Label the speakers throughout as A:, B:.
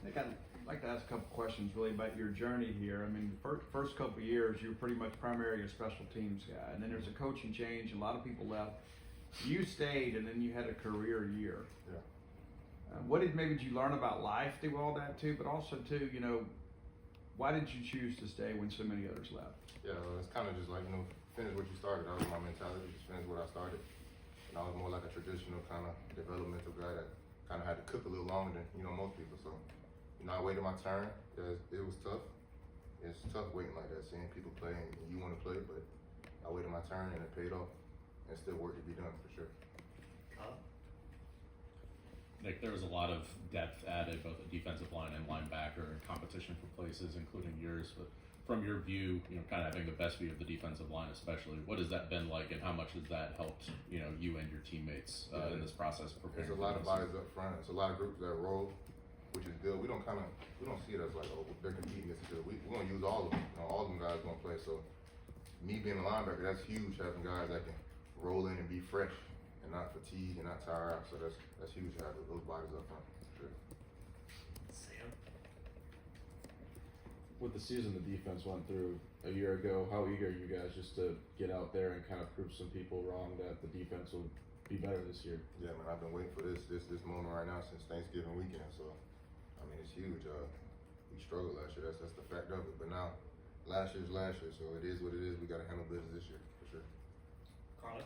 A: Nick, I'd like to ask a couple questions really about your journey here. I mean, first couple of years, you were pretty much primarily a special teams guy, and then there's a coaching change, and a lot of people left. You stayed, and then you had a career year.
B: Yeah.
A: What did you learn about life through all that too? But also too, why did you choose to stay when so many others left?
B: Yeah, it's kind of just like, finish what you started. That was my mentality, just finish what I started. And I was more like a traditional kind of developmental guy that kind of had to cook a little longer than, most people. So, I waited my turn. It was tough. It's tough waiting like that, seeing people play and you want to play, but I waited my turn and it paid off. And still work to be done for sure.
C: Nick, there was a lot of depth added, both at defensive line and linebacker, and competition for places, including yours. But from your view, kind of having the best view of the defensive line, especially, what has that been like, and how much has that helped, you and your teammates in this process of preparing?
B: There's a lot of bodies up front. There's a lot of groups that roll, which is good. We don't see it as like, oh, they're competing against each other. We're gonna use all of them. All of them guys gonna play. So, me being a linebacker, that's huge. Having guys that can roll in and be fresh and not fatigue and not tire out. So that's huge to have those bodies up front. Sure.
D: Sam?
E: With the season the defense went through a year ago, how eager are you guys just to get out there and kind of prove some people wrong that the defense will be better this year?
B: Yeah, man, I've been waiting for this moment right now since Thanksgiving weekend. So, I mean, it's huge. We struggled last year. That's the fact of it. But now, last year's last year, so it is what it is. We got to handle business this year for sure.
D: Carla?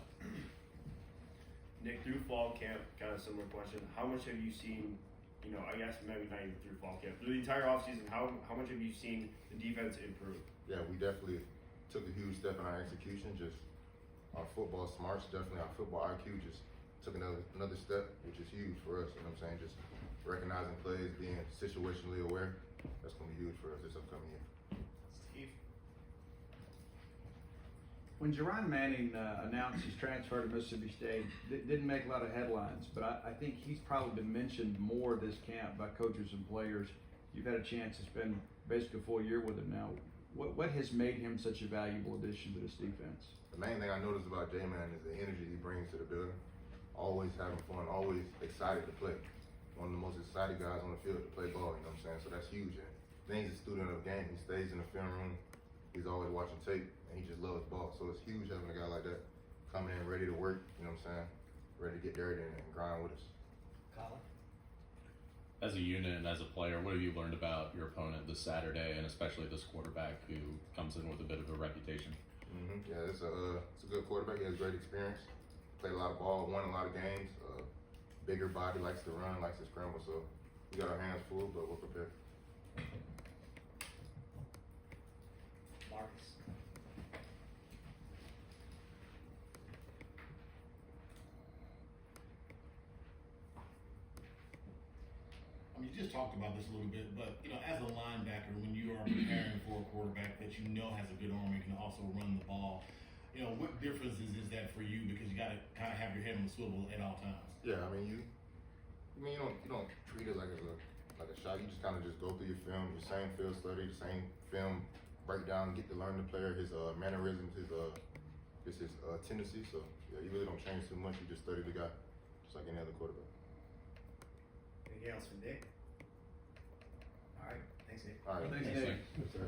F: Nick, through fall camp, kind of similar question. How much have you seen, I guess maybe not even through fall camp, through the entire offseason, how much have you seen the defense improve?
B: Yeah, we definitely took a huge step in our execution. Just our football smarts, definitely our football IQ just took another step, which is huge for us. You know what I'm saying? Just recognizing plays, being situationally aware. That's going to be huge for us this upcoming year.
D: Steve?
A: When Jerron Manning announced his transfer to Mississippi State, didn't make a lot of headlines, but I think he's probably been mentioned more this camp by coaches and players. You've had a chance to spend basically a full year with him now. What has made him such a valuable addition to this defense?
B: The main thing I noticed about J-Man is the energy he brings to the building. Always having fun, always excited to play. One of the most excited guys on the field to play ball, you know what I'm saying? So that's huge. And then he's a student of the game. He stays in the film room. He's always watching tape, and he just loves ball. So it's huge having a guy like that come in ready to work, you know what I'm saying? Ready to get dirty and grind with us.
D: Colin?
C: As a unit and as a player, what have you learned about your opponent this Saturday, and especially this quarterback who comes in with a bit of a reputation?
B: Yeah, it's a good quarterback. He has great experience. Played a lot of ball, won a lot of games. Bigger body, likes to run, likes to scramble. So we got our hands full, but we're prepared.
D: Marcus?
G: You just talked about this a little bit, but as a linebacker, when you are preparing for a quarterback that you know has a good arm and can also run the ball, what difference is that for you? Because you got to kind of have your head on the swivel at all times.
B: Yeah, I mean you don't treat it like a shot. You just kind of just go through your film, your same film study, the same film breakdown, get to learn the player, his mannerisms, his tendencies. So yeah, you really don't change too much. You just study the guy, just like any other quarterback.
D: Anything else for Nick? All right. Thanks, Nick.
B: All right.
A: Thanks,
C: Thanks,
A: Nick.
C: Nick.
B: Yes, sir.